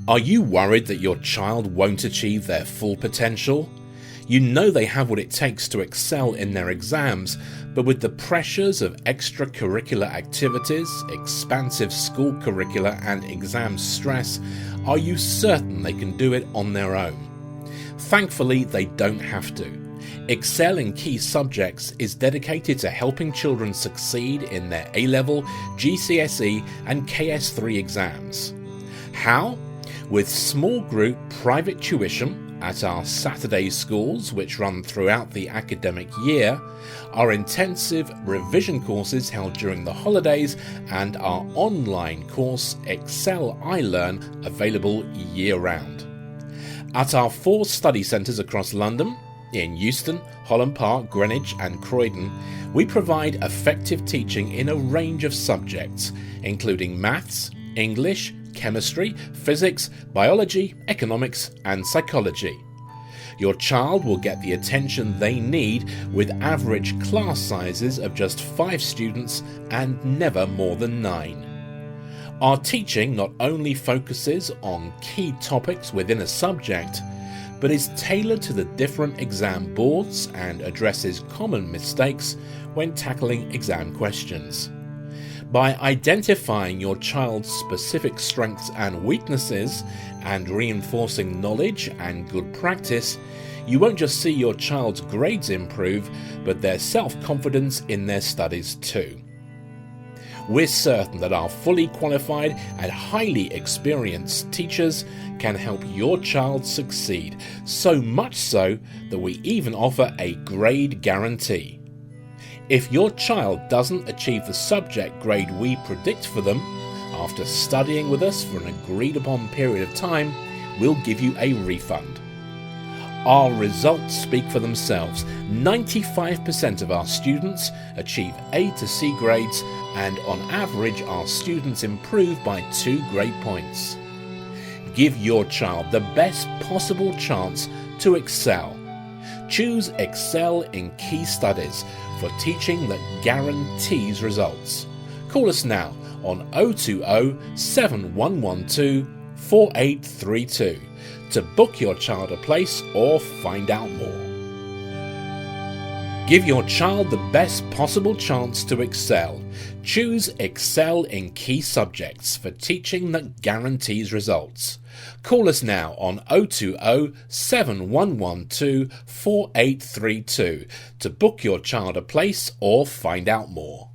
Are you worried that your child won't achieve their full potential? You know they have what it takes to excel in their exams, but with the pressures of extracurricular activities, expansive school curricula and exam stress, are you certain they can do it on their own? Thankfully, they don't have to. Excel in Key Subjects is dedicated to helping children succeed in their A-Level, GCSE and KS3 exams. How? With small group private tuition at our Saturday schools, which run throughout the academic year, our intensive revision courses held during the holidays, and our online course Excel iLearn, available year-round. At our 4 study centres across London, in Euston, Holland Park, Greenwich and Croydon, we provide effective teaching in a range of subjects, including maths, English, chemistry, physics, biology, economics and psychology. Your child will get the attention they need with average class sizes of just 5 students and never more than 9. Our teaching not only focuses on key topics within a subject, but is tailored to the different exam boards and addresses common mistakes when tackling exam questions. By identifying your child's specific strengths and weaknesses and reinforcing knowledge and good practice, you won't just see your child's grades improve, but their self-confidence in their studies too. We're certain that our fully qualified and highly experienced teachers can help your child succeed, so much so that we even offer a grade guarantee. If your child doesn't achieve the subject grade we predict for them, after studying with us for an agreed upon period of time, we'll give you a refund. Our results speak for themselves. 95% of our students achieve A to C grades, and on average our students improve by 2 grade points. Give your child the best possible chance to excel. Choose Excel in Key Studies for teaching that guarantees results. Call us now on 020 7112 4832 to book your child a place or find out more. Give your child the best possible chance to excel. Choose Excel in Key Subjects for teaching that guarantees results. Call us now on 020 7112 4832 to book your child a place or find out more.